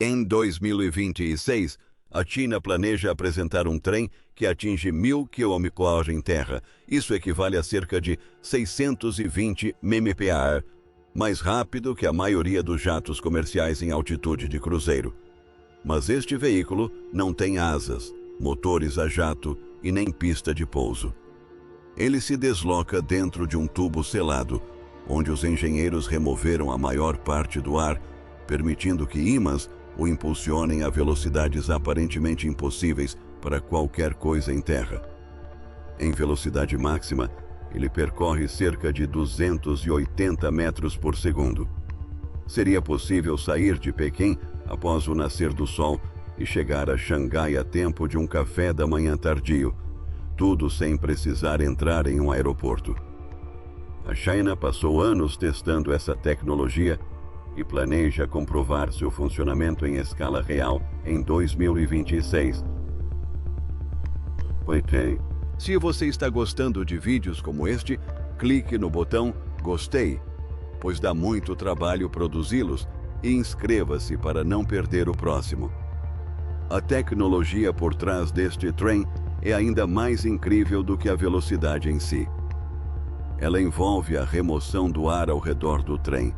Em 2026, a China planeja apresentar um trem que atinge 1.000 km/h em terra. Isso equivale a cerca de 620 mph, mais rápido que a maioria dos jatos comerciais em altitude de cruzeiro. Mas este veículo não tem asas, motores a jato e nem pista de pouso. Ele se desloca dentro de um tubo selado, onde os engenheiros removeram a maior parte do ar, permitindo que ímãs o impulsionem a velocidades aparentemente impossíveis para qualquer coisa em terra. Em velocidade máxima, ele percorre cerca de 280 metros por segundo. Seria possível sair de Pequim após o nascer do sol e chegar a Xangai a tempo de um café da manhã tardio, tudo sem precisar entrar em um aeroporto. A China passou anos testando essa tecnologia e planeja comprovar seu funcionamento em escala real em 2026. Se você está gostando de vídeos como este, clique no botão Gostei, pois dá muito trabalho produzi-los, e inscreva-se para não perder o próximo. A tecnologia por trás deste trem é ainda mais incrível do que a velocidade em si. Ela envolve a remoção do ar ao redor do trem,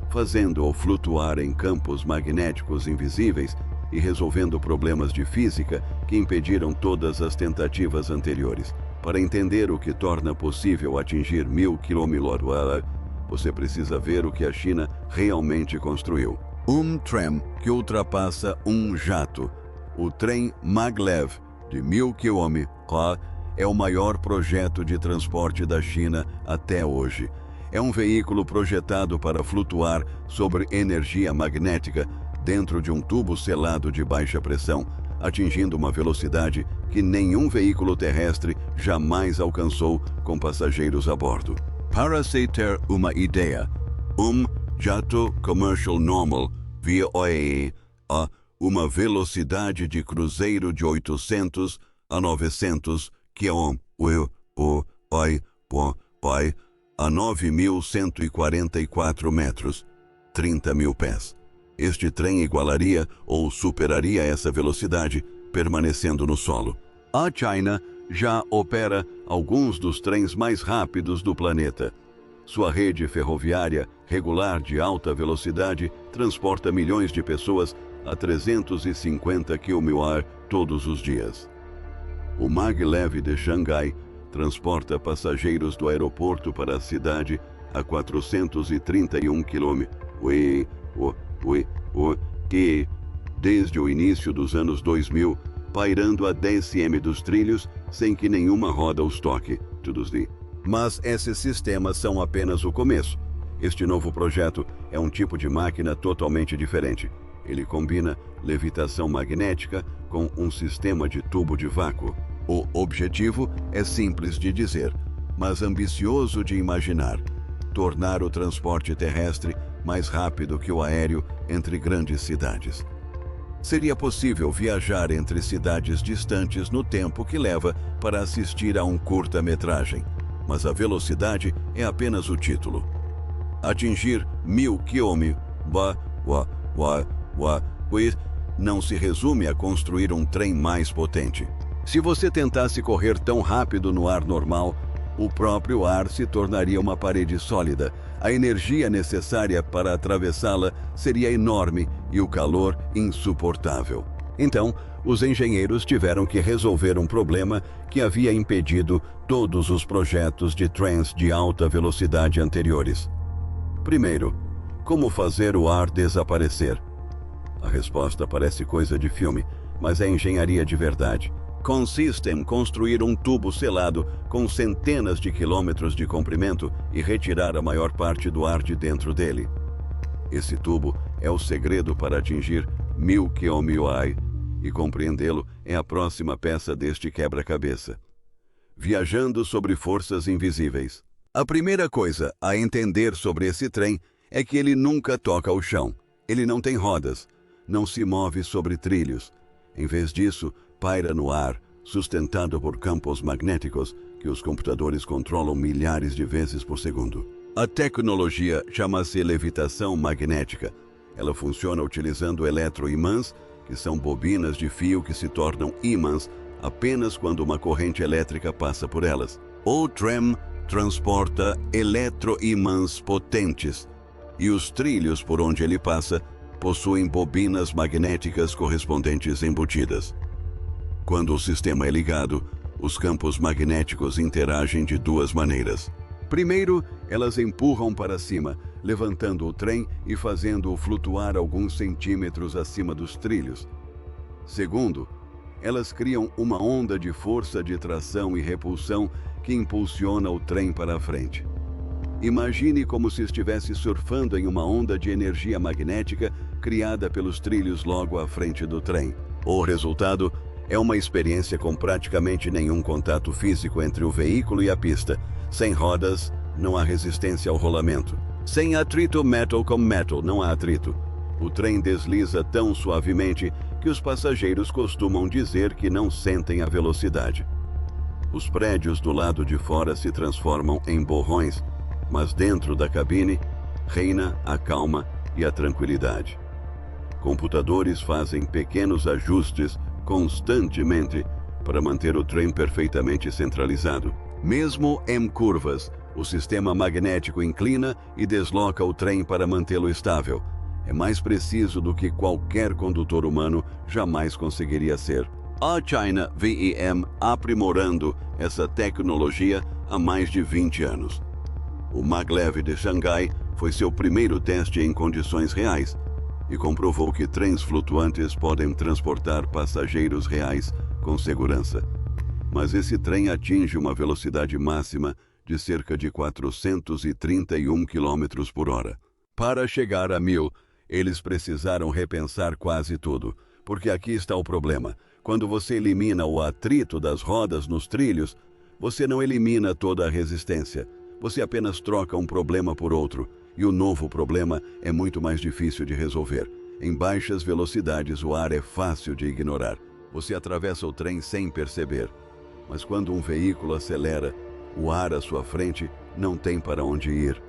fazendo-o flutuar em campos magnéticos invisíveis e resolvendo problemas de física que impediram todas as tentativas anteriores. Para entender o que torna possível atingir 1.000 km/h, você precisa ver o que a China realmente construiu. Um trem que ultrapassa um jato. O trem Maglev, de 1.000 km/h, é o maior projeto de transporte da China até hoje. É um veículo projetado para flutuar sobre energia magnética dentro de um tubo selado de baixa pressão, atingindo uma velocidade que nenhum veículo terrestre jamais alcançou com passageiros a bordo. Para se ter uma ideia, um jato commercial normal via OEE a uma velocidade de cruzeiro de 800 a 900 km a 9.144 metros, 30.000 pés. Este trem igualaria ou superaria essa velocidade, permanecendo no solo. A China já opera alguns dos trens mais rápidos do planeta. Sua rede ferroviária regular de alta velocidade transporta milhões de pessoas a 350 km/h todos os dias. O Maglev de Xangai transporta passageiros do aeroporto para a cidade a 431 km, que, desde o início dos anos 2000, pairando a 10 km dos trilhos sem que nenhuma roda os toque. Mas esses sistemas são apenas o começo. Este novo projeto é um tipo de máquina totalmente diferente. Ele combina levitação magnética com um sistema de tubo de vácuo. O objetivo é simples de dizer, mas ambicioso de imaginar: tornar o transporte terrestre mais rápido que o aéreo entre grandes cidades. Seria possível viajar entre cidades distantes no tempo que leva para assistir a um curta-metragem, mas a velocidade é apenas o título. Atingir 1.000 km/h não se resume a construir um trem mais potente. Se você tentasse correr tão rápido no ar normal, o próprio ar se tornaria uma parede sólida. A energia necessária para atravessá-la seria enorme e o calor insuportável. Então, os engenheiros tiveram que resolver um problema que havia impedido todos os projetos de trens de alta velocidade anteriores. Primeiro, como fazer o ar desaparecer? A resposta parece coisa de filme, mas é engenharia de verdade. Consiste em construir um tubo selado com centenas de quilômetros de comprimento e retirar a maior parte do ar de dentro dele. Esse tubo é o segredo para atingir 1.000 km/h, e compreendê-lo é a próxima peça deste quebra-cabeça. Viajando sobre forças invisíveis. A primeira coisa a entender sobre esse trem é que ele nunca toca o chão. Ele não tem rodas, não se move sobre trilhos. Em vez disso, paira no ar, sustentado por campos magnéticos que os computadores controlam milhares de vezes por segundo. A tecnologia chama-se levitação magnética. Ela funciona utilizando eletroimãs, que são bobinas de fio que se tornam ímãs apenas quando uma corrente elétrica passa por elas. O trem transporta eletroimãs potentes, e os trilhos por onde ele passa possuem bobinas magnéticas correspondentes embutidas. Quando o sistema é ligado, os campos magnéticos interagem de duas maneiras. Primeiro, elas empurram para cima, levantando o trem e fazendo-o flutuar alguns centímetros acima dos trilhos. Segundo, elas criam uma onda de força de tração e repulsão que impulsiona o trem para a frente. Imagine como se estivesse surfando em uma onda de energia magnética criada pelos trilhos logo à frente do trem. O resultado é uma experiência com praticamente nenhum contato físico entre o veículo e a pista. Sem rodas, não há resistência ao rolamento. Sem atrito metal com metal, não há atrito. O trem desliza tão suavemente que os passageiros costumam dizer que não sentem a velocidade. Os prédios do lado de fora se transformam em borrões, mas dentro da cabine reina a calma e a tranquilidade. Computadores fazem pequenos ajustes constantemente para manter o trem perfeitamente centralizado. Mesmo em curvas, o sistema magnético inclina e desloca o trem para mantê-lo estável. É mais preciso do que qualquer condutor humano jamais conseguiria ser. A China VEM aprimorando essa tecnologia há mais de 20 anos. O maglev de Xangai foi seu primeiro teste em condições reais e comprovou que trens flutuantes podem transportar passageiros reais com segurança. Mas esse trem atinge uma velocidade máxima de cerca de 431 km por hora. Para chegar a 1000, eles precisaram repensar quase tudo, porque aqui está o problema. Quando você elimina o atrito das rodas nos trilhos, você não elimina toda a resistência. Você apenas troca um problema por outro, e o novo problema é muito mais difícil de resolver. Em baixas velocidades, o ar é fácil de ignorar. Você atravessa o trem sem perceber. Mas quando um veículo acelera, o ar à sua frente não tem para onde ir.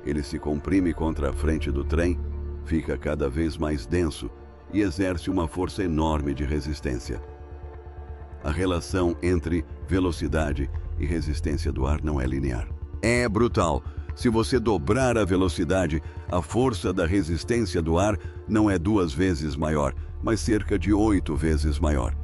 Ele se comprime contra a frente do trem, fica cada vez mais denso e exerce uma força enorme de resistência. A relação entre velocidade e resistência do ar não é linear. É brutal. Se você dobrar a velocidade, a força da resistência do ar não é 2 vezes maior, mas cerca de 8 vezes maior.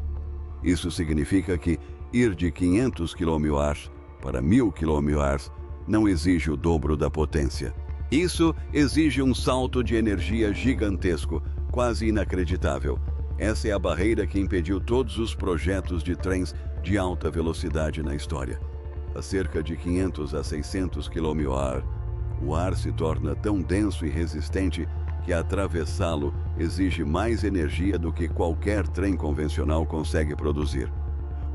Isso significa que ir de 500 km/h para 1000 km/h não exige o dobro da potência. Isso exige um salto de energia gigantesco, quase inacreditável. Essa é a barreira que impediu todos os projetos de trens de alta velocidade na história. A cerca de 500 a 600 km/h, o ar se torna tão denso e resistente que atravessá-lo exige mais energia do que qualquer trem convencional consegue produzir.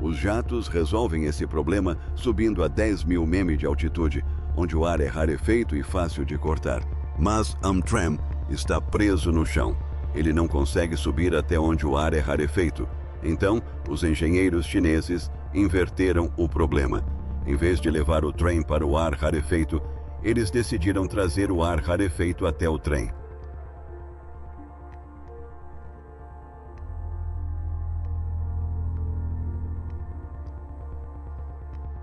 Os jatos resolvem esse problema subindo a 10.000 m de altitude, onde o ar é rarefeito e fácil de cortar. Mas Amtrak está preso no chão. Ele não consegue subir até onde o ar é rarefeito. Então, os engenheiros chineses inverteram o problema. Em vez de levar o trem para o ar rarefeito, eles decidiram trazer o ar rarefeito até o trem.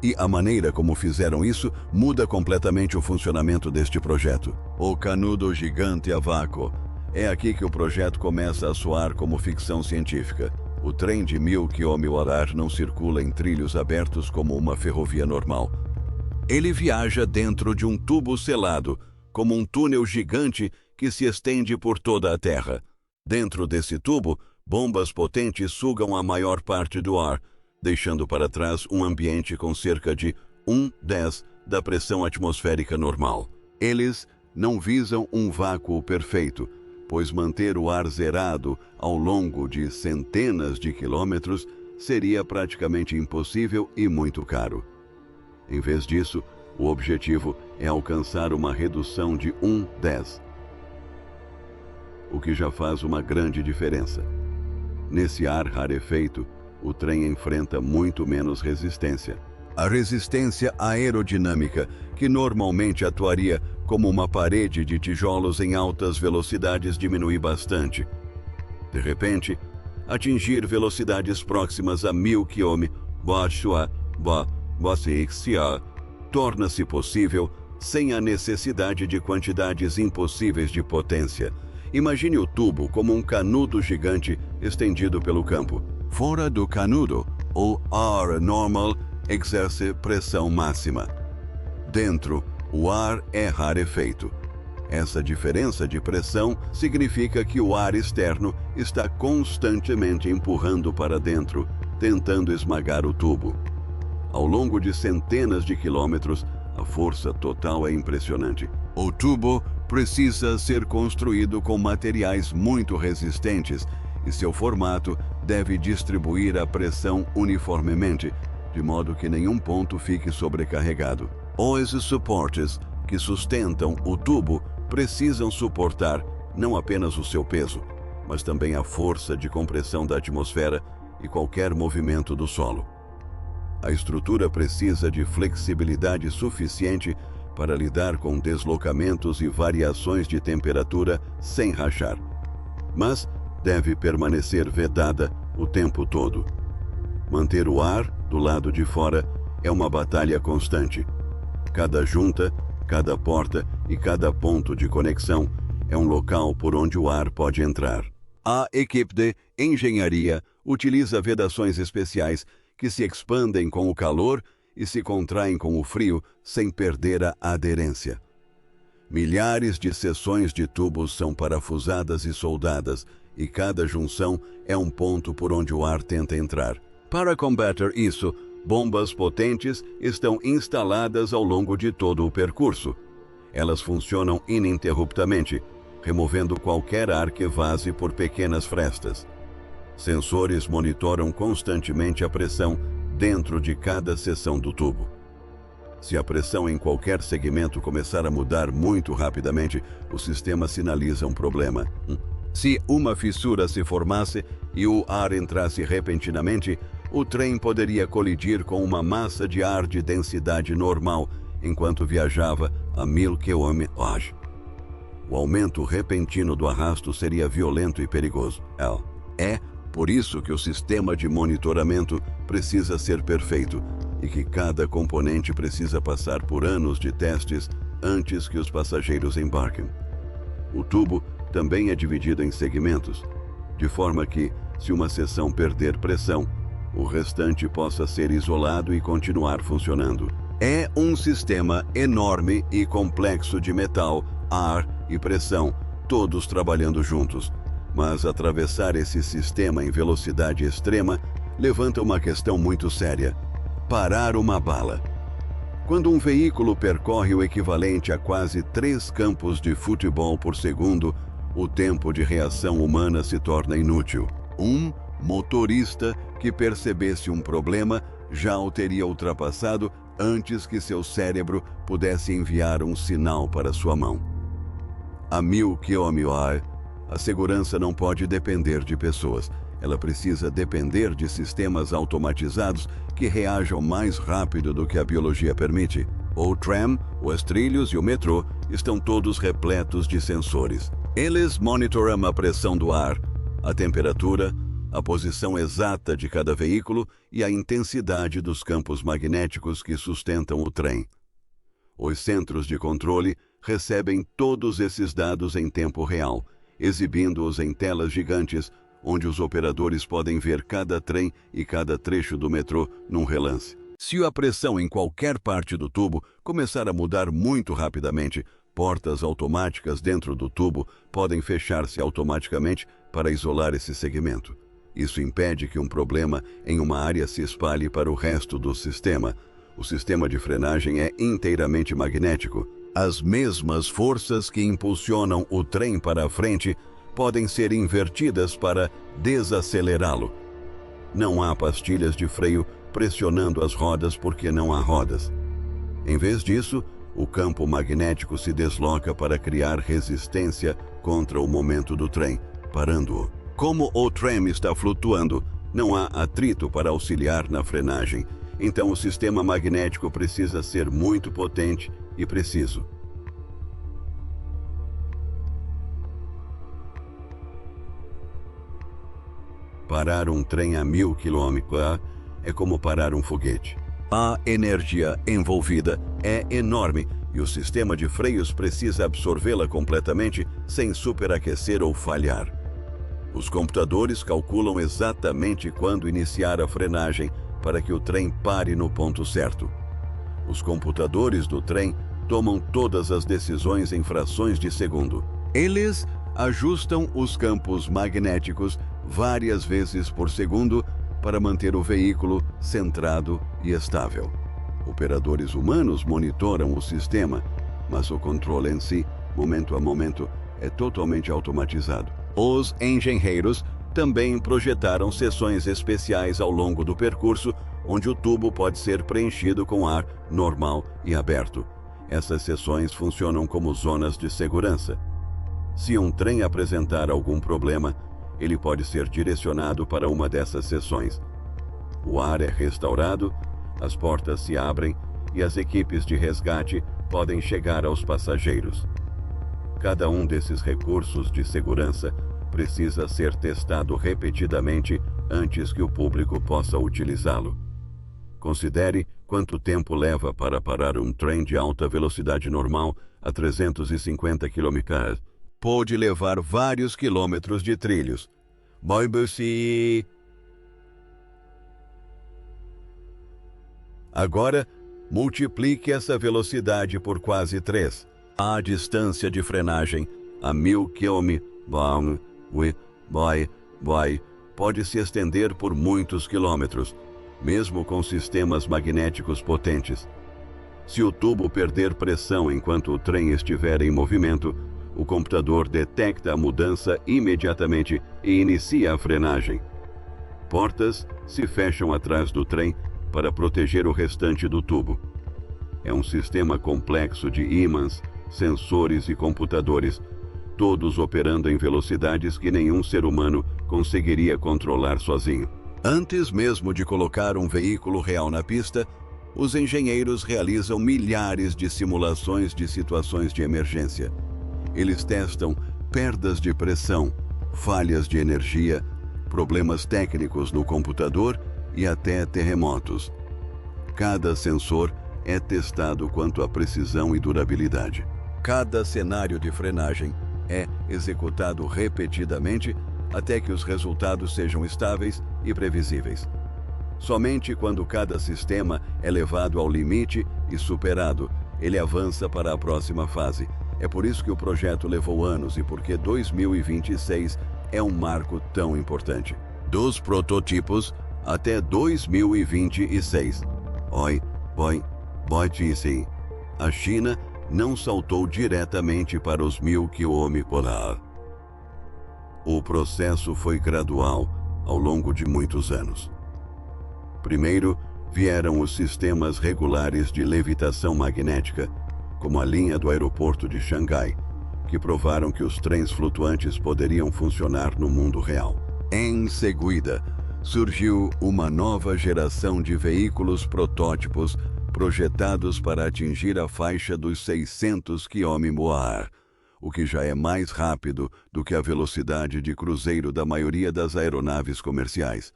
E a maneira como fizeram isso muda completamente o funcionamento deste projeto. O canudo gigante a vácuo. É aqui que o projeto começa a soar como ficção científica. O trem de 1000 km/h não circula em trilhos abertos como uma ferrovia normal. Ele viaja dentro de um tubo selado, como um túnel gigante que se estende por toda a Terra. Dentro desse tubo, bombas potentes sugam a maior parte do ar, deixando para trás um ambiente com cerca de 1/10 da pressão atmosférica normal. Eles não visam um vácuo perfeito, pois manter o ar zerado ao longo de centenas de quilômetros seria praticamente impossível e muito caro. Em vez disso, o objetivo é alcançar uma redução de 1/10, o que já faz uma grande diferença. Nesse ar rarefeito, o trem enfrenta muito menos resistência. A resistência aerodinâmica, que normalmente atuaria como uma parede de tijolos em altas velocidades, diminui bastante. De repente, atingir velocidades próximas a 1000 km torna-se possível sem a necessidade de quantidades impossíveis de potência. Imagine o tubo como um canudo gigante estendido pelo campo. Fora do canudo, o ar normal exerce pressão máxima. Dentro, o ar é rarefeito. Essa diferença de pressão significa que o ar externo está constantemente empurrando para dentro, tentando esmagar o tubo. Ao longo de centenas de quilômetros, a força total é impressionante. O tubo precisa ser construído com materiais muito resistentes e seu formato deve distribuir a pressão uniformemente, de modo que nenhum ponto fique sobrecarregado. Os suportes que sustentam o tubo precisam suportar não apenas o seu peso, mas também a força de compressão da atmosfera e qualquer movimento do solo. A estrutura precisa de flexibilidade suficiente para lidar com deslocamentos e variações de temperatura sem rachar, mas deve permanecer vedada o tempo todo. Manter o ar do lado de fora é uma batalha constante. Cada junta, cada porta e cada ponto de conexão é um local por onde o ar pode entrar. A equipe de engenharia utiliza vedações especiais que se expandem com o calor e se contraem com o frio sem perder a aderência. Milhares de seções de tubos são parafusadas e soldadas, e cada junção é um ponto por onde o ar tenta entrar. Para combater isso, bombas potentes estão instaladas ao longo de todo o percurso. Elas funcionam ininterruptamente, removendo qualquer ar que vaze por pequenas frestas. Sensores monitoram constantemente a pressão dentro de cada seção do tubo. Se a pressão em qualquer segmento começar a mudar muito rapidamente, o sistema sinaliza um problema. Se uma fissura se formasse e o ar entrasse repentinamente, o trem poderia colidir com uma massa de ar de densidade normal enquanto viajava a 1000 km/h. O aumento repentino do arrasto seria violento e perigoso. É por isso que o sistema de monitoramento precisa ser perfeito e que cada componente precisa passar por anos de testes antes que os passageiros embarquem. O tubo também é dividido em segmentos, de forma que, se uma seção perder pressão, o restante possa ser isolado e continuar funcionando. É um sistema enorme e complexo de metal, ar e pressão, todos trabalhando juntos. Mas atravessar esse sistema em velocidade extrema levanta uma questão muito séria: parar uma bala. Quando um veículo percorre o equivalente a quase 3 campos de futebol por segundo, o tempo de reação humana se torna inútil. Um motorista que percebesse um problema já o teria ultrapassado antes que seu cérebro pudesse enviar um sinal para sua mão. A 1000 km/h, a segurança não pode depender de pessoas. Ela precisa depender de sistemas automatizados que reajam mais rápido do que a biologia permite. O tram, os trilhos e o metrô estão todos repletos de sensores. Eles monitoram a pressão do ar, a temperatura, a posição exata de cada veículo e a intensidade dos campos magnéticos que sustentam o trem. Os centros de controle recebem todos esses dados em tempo real, exibindo-os em telas gigantes, onde os operadores podem ver cada trem e cada trecho do metrô num relance. Se a pressão em qualquer parte do tubo começar a mudar muito rapidamente, portas automáticas dentro do tubo podem fechar-se automaticamente para isolar esse segmento. Isso impede que um problema em uma área se espalhe para o resto do sistema. O sistema de frenagem é inteiramente magnético. As mesmas forças que impulsionam o trem para a frente podem ser invertidas para desacelerá-lo. Não há pastilhas de freio pressionando as rodas porque não há rodas. Em vez disso, o campo magnético se desloca para criar resistência contra o momento do trem, parando-o. Como o trem está flutuando, não há atrito para auxiliar na frenagem, Então o sistema magnético precisa ser muito potente e preciso. Parar um trem a 1000 km é como parar um foguete. A energia envolvida é enorme e o sistema de freios precisa absorvê-la completamente sem superaquecer ou falhar. Os computadores calculam exatamente quando iniciar a frenagem para que o trem pare no ponto certo. Os computadores do trem tomam todas as decisões em frações de segundo. Eles ajustam os campos magnéticos várias vezes por segundo para manter o veículo centrado e estável. Operadores humanos monitoram o sistema, mas o controle em si, momento a momento, é totalmente automatizado. Os engenheiros também projetaram seções especiais ao longo do percurso, onde o tubo pode ser preenchido com ar normal e aberto. Essas seções funcionam como zonas de segurança. Se um trem apresentar algum problema, ele pode ser direcionado para uma dessas seções. O ar é restaurado, as portas se abrem e as equipes de resgate podem chegar aos passageiros. Cada um desses recursos de segurança precisa ser testado repetidamente antes que o público possa utilizá-lo. Considere quanto tempo leva para parar um trem de alta velocidade normal a 350 km/h. Pode levar vários quilômetros de trilhos. Agora, multiplique essa velocidade por quase 3. A distância de frenagem a 1000 km pode se estender por muitos quilômetros, mesmo com sistemas magnéticos potentes. Se o tubo perder pressão enquanto o trem estiver em movimento, o computador detecta a mudança imediatamente e inicia a frenagem. Portas se fecham atrás do trem para proteger o restante do tubo. É um sistema complexo de ímãs, sensores e computadores, todos operando em velocidades que nenhum ser humano conseguiria controlar sozinho. Antes mesmo de colocar um veículo real na pista, os engenheiros realizam milhares de simulações de situações de emergência. Eles testam perdas de pressão, falhas de energia, problemas técnicos no computador e até terremotos. Cada sensor é testado quanto à precisão e durabilidade. Cada cenário de frenagem é executado repetidamente até que os resultados sejam estáveis e previsíveis. Somente quando cada sistema é levado ao limite e superado, ele avança para a próxima fase. É por isso que o projeto levou anos e porque 2026 é um marco tão importante. Dos prototipos até 2026. A China não saltou diretamente para os 1000 km/h. O processo foi gradual ao longo de muitos anos. Primeiro, vieram os sistemas regulares de levitação magnética, como a linha do aeroporto de Xangai, que provaram que os trens flutuantes poderiam funcionar no mundo real. Em seguida, surgiu uma nova geração de veículos protótipos projetados para atingir a faixa dos 600 km/h, o que já é mais rápido do que a velocidade de cruzeiro da maioria das aeronaves comerciais.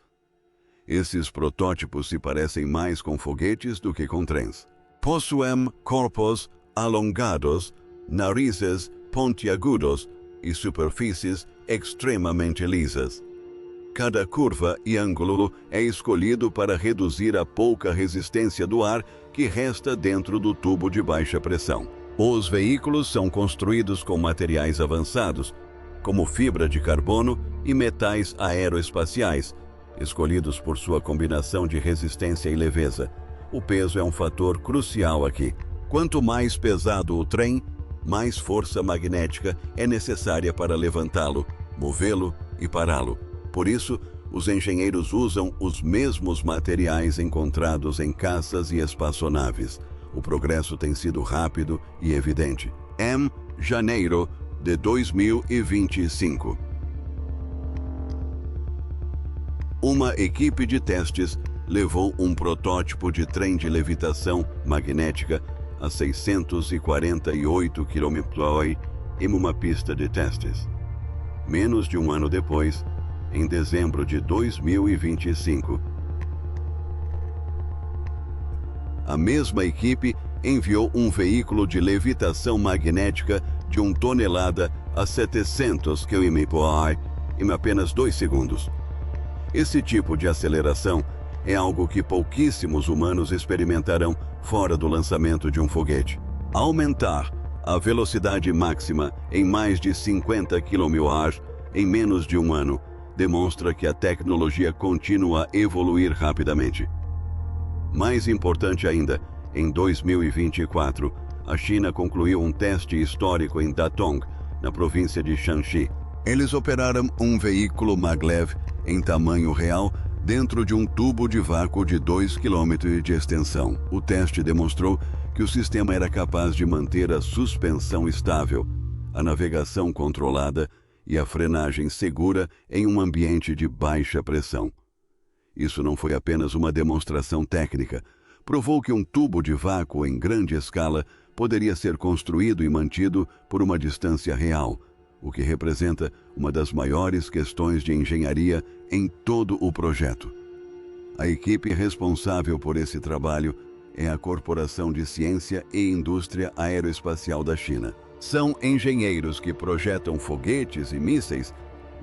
Esses protótipos se parecem mais com foguetes do que com trens. Possuem corpos alongados, narizes pontiagudos e superfícies extremamente lisas. Cada curva e ângulo é escolhido para reduzir a pouca resistência do ar que resta dentro do tubo de baixa pressão. Os veículos são construídos com materiais avançados, como fibra de carbono e metais aeroespaciais, escolhidos por sua combinação de resistência e leveza. O peso é um fator crucial aqui. Quanto mais pesado o trem, mais força magnética é necessária para levantá-lo, movê-lo e pará-lo. Por isso, os engenheiros usam os mesmos materiais encontrados em caças e espaçonaves. O progresso tem sido rápido e evidente. Janeiro de 2025. Uma equipe de testes levou um protótipo de trem de levitação magnética a 648 km/h em uma pista de testes. Menos de um ano depois, em dezembro de 2025, a mesma equipe enviou um veículo de levitação magnética de 1 tonelada a 700 km/h em apenas 2 segundos. Esse tipo de aceleração é algo que pouquíssimos humanos experimentarão fora do lançamento de um foguete. Aumentar a velocidade máxima em mais de 50 km/h em menos de um ano demonstra que a tecnologia continua a evoluir rapidamente. Mais importante ainda, em 2024, a China concluiu um teste histórico em Datong, na província de Shanxi. Eles operaram um veículo maglev em tamanho real dentro de um tubo de vácuo de 2 km de extensão. O teste demonstrou que o sistema era capaz de manter a suspensão estável, a navegação controlada e a frenagem segura em um ambiente de baixa pressão. Isso não foi apenas uma demonstração técnica, provou que um tubo de vácuo em grande escala poderia ser construído e mantido por uma distância real, o que representa uma das maiores questões de engenharia em todo o projeto. A equipe responsável por esse trabalho é a Corporação de Ciência e Indústria Aeroespacial da China. São engenheiros que projetam foguetes e mísseis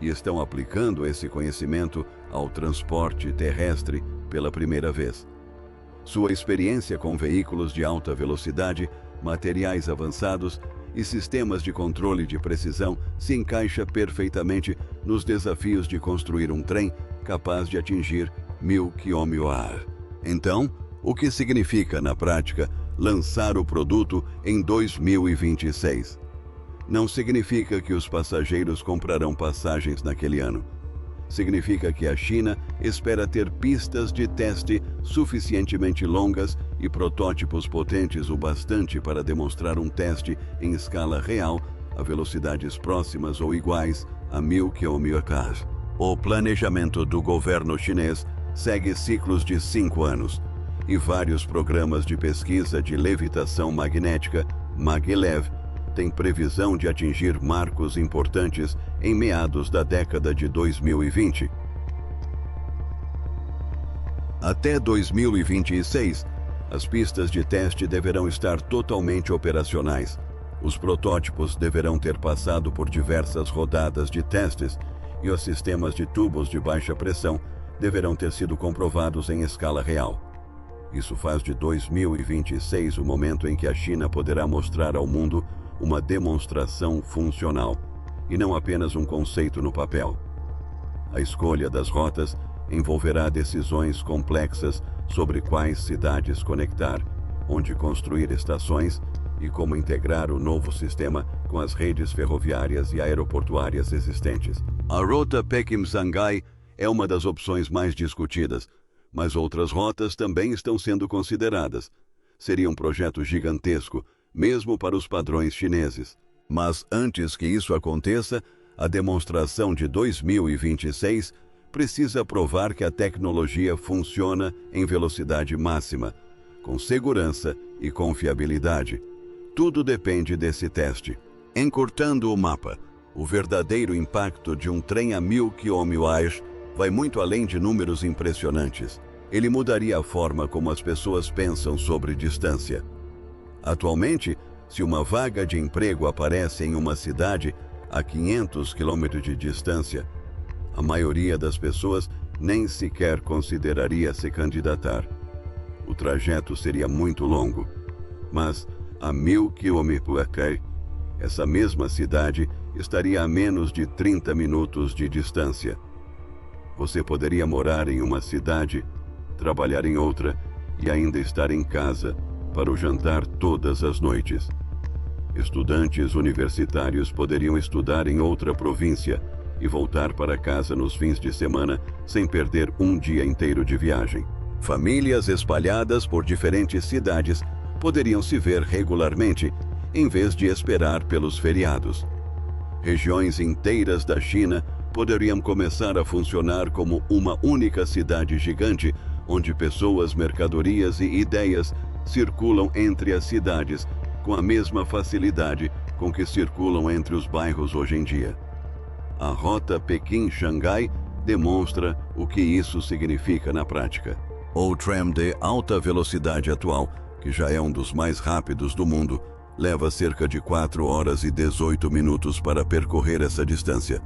e estão aplicando esse conhecimento ao transporte terrestre pela primeira vez. Sua experiência com veículos de alta velocidade, materiais avançados e sistemas de controle de precisão se encaixa perfeitamente nos desafios de construir um trem capaz de atingir 1000 km/h. Então, o que significa, na prática, lançar o produto em 2026? Não significa que os passageiros comprarão passagens naquele ano. Significa que a China espera ter pistas de teste suficientemente longas e protótipos potentes o bastante para demonstrar um teste em escala real a velocidades próximas ou iguais a 1000 km/h. O planejamento do governo chinês segue ciclos de 5 anos e vários programas de pesquisa de levitação magnética, maglev, tem previsão de atingir marcos importantes em meados da década de 2020. Até 2026, as pistas de teste deverão estar totalmente operacionais. Os protótipos deverão ter passado por diversas rodadas de testes e os sistemas de tubos de baixa pressão deverão ter sido comprovados em escala real. Isso faz de 2026 o momento em que a China poderá mostrar ao mundo uma demonstração funcional, e não apenas um conceito no papel. A escolha das rotas envolverá decisões complexas sobre quais cidades conectar, onde construir estações e como integrar o novo sistema com as redes ferroviárias e aeroportuárias existentes. A rota Pequim-Xangai é uma das opções mais discutidas, mas outras rotas também estão sendo consideradas. Seria um projeto gigantesco, mesmo para os padrões chineses. Mas antes que isso aconteça, a demonstração de 2026 precisa provar que a tecnologia funciona em velocidade máxima, com segurança e confiabilidade. Tudo depende desse teste. Encurtando o mapa, o verdadeiro impacto de um trem a 1000 km/h vai muito além de números impressionantes. Ele mudaria a forma como as pessoas pensam sobre distância. Atualmente, se uma vaga de emprego aparece em uma cidade a 500 km de distância, a maioria das pessoas nem sequer consideraria se candidatar. O trajeto seria muito longo, mas a 1000 km/h, essa mesma cidade estaria a menos de 30 minutos de distância. Você poderia morar em uma cidade, trabalhar em outra e ainda estar em casa para o jantar todas as noites. Estudantes universitários poderiam estudar em outra província e voltar para casa nos fins de semana sem perder um dia inteiro de viagem. Famílias espalhadas por diferentes cidades poderiam se ver regularmente, em vez de esperar pelos feriados. Regiões inteiras da China poderiam começar a funcionar como uma única cidade gigante, onde pessoas, mercadorias e ideias circulam entre as cidades com a mesma facilidade com que circulam entre os bairros hoje em dia. A rota Pequim-Xangai demonstra o que isso significa na prática. O tram de alta velocidade atual, que já é um dos mais rápidos do mundo, leva cerca de 4 horas e 18 minutos para percorrer essa distância.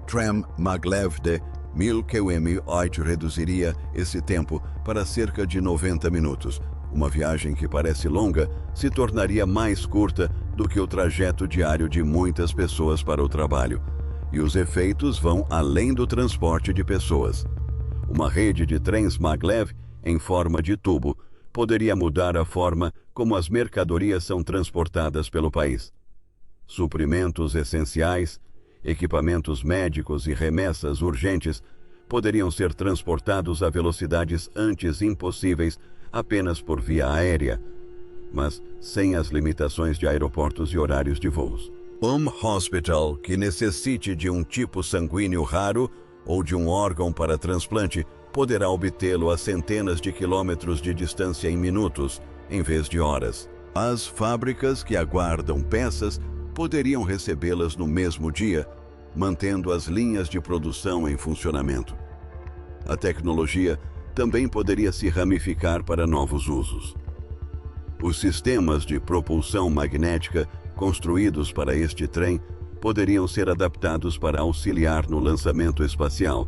Tram maglev de 1000 km/h reduziria esse tempo para cerca de 90 minutos. Uma viagem que parece longa se tornaria mais curta do que o trajeto diário de muitas pessoas para o trabalho. E os efeitos vão além do transporte de pessoas. Uma rede de trens maglev em forma de tubo poderia mudar a forma como as mercadorias são transportadas pelo país. Suprimentos essenciais, equipamentos médicos e remessas urgentes poderiam ser transportados a velocidades antes impossíveis apenas por via aérea, mas sem as limitações de aeroportos e horários de voos. Um hospital que necessite de um tipo sanguíneo raro ou de um órgão para transplante poderá obtê-lo a centenas de quilômetros de distância em minutos, em vez de horas. As fábricas que aguardam peças poderiam recebê-las no mesmo dia, mantendo as linhas de produção em funcionamento. A tecnologia também poderia se ramificar para novos usos. Os sistemas de propulsão magnética construídos para este trem poderiam ser adaptados para auxiliar no lançamento espacial,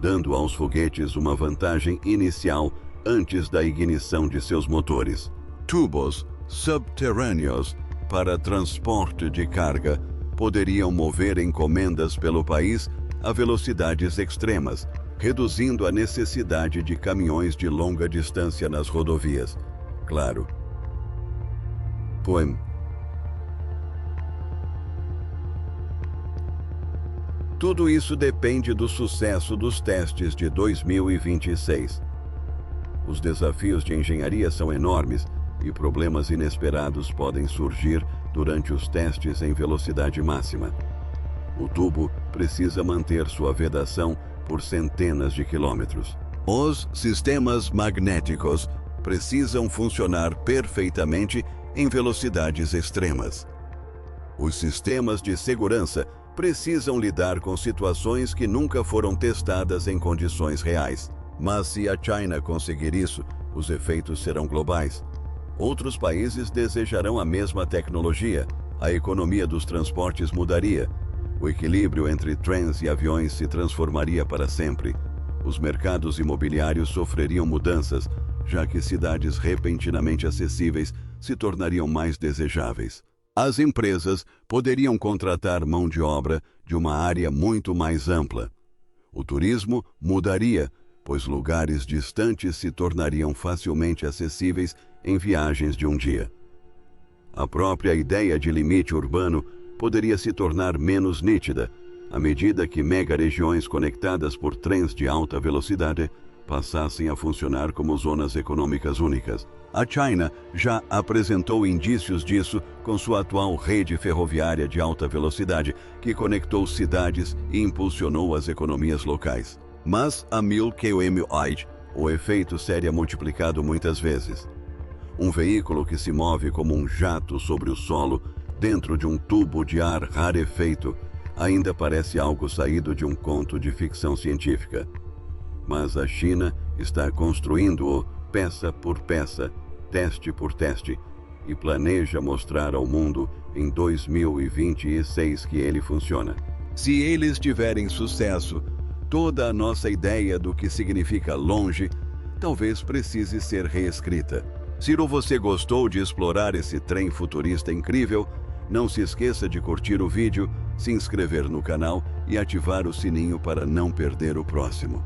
dando aos foguetes uma vantagem inicial antes da ignição de seus motores. Tubos subterrâneos para transporte de carga poderiam mover encomendas pelo país a velocidades extremas, reduzindo a necessidade de caminhões de longa distância nas rodovias. Claro. Poema. Tudo isso depende do sucesso dos testes de 2026. Os desafios de engenharia são enormes e problemas inesperados podem surgir durante os testes em velocidade máxima. O tubo precisa manter sua vedação por centenas de quilômetros. Os sistemas magnéticos precisam funcionar perfeitamente em velocidades extremas. Os sistemas de segurança precisam lidar com situações que nunca foram testadas em condições reais. Mas se a China conseguir isso, os efeitos serão globais. Outros países desejarão a mesma tecnologia. A economia dos transportes mudaria. O equilíbrio entre trens e aviões se transformaria para sempre. Os mercados imobiliários sofreriam mudanças, já que cidades repentinamente acessíveis se tornariam mais desejáveis. As empresas poderiam contratar mão de obra de uma área muito mais ampla. O turismo mudaria, pois lugares distantes se tornariam facilmente acessíveis em viagens de um dia. A própria ideia de limite urbano poderia se tornar menos nítida, à medida que mega-regiões conectadas por trens de alta velocidade passassem a funcionar como zonas econômicas únicas. A China já apresentou indícios disso com sua atual rede ferroviária de alta velocidade, que conectou cidades e impulsionou as economias locais. Mas a 1000 km/h, o efeito seria multiplicado muitas vezes. Um veículo que se move como um jato sobre o solo, dentro de um tubo de ar rarefeito, ainda parece algo saído de um conto de ficção científica. Mas a China está construindo-o peça por peça, teste por teste, e planeja mostrar ao mundo em 2026 que ele funciona. Se eles tiverem sucesso, toda a nossa ideia do que significa longe talvez precise ser reescrita. Se você gostou de explorar esse trem futurista incrível, não se esqueça de curtir o vídeo, se inscrever no canal e ativar o sininho para não perder o próximo.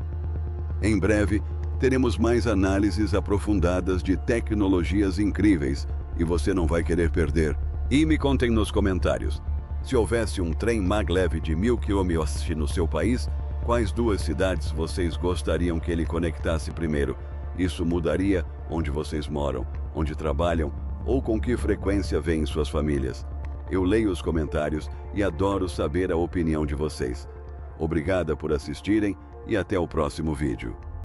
Em breve, teremos mais análises aprofundadas de tecnologias incríveis e você não vai querer perder. E me contem nos comentários, se houvesse um trem maglev de 1000 km/h no seu país, quais 2 cidades vocês gostariam que ele conectasse primeiro? Isso mudaria onde vocês moram, onde trabalham ou com que frequência veem suas famílias. Eu leio os comentários e adoro saber a opinião de vocês. Obrigada por assistirem e até o próximo vídeo.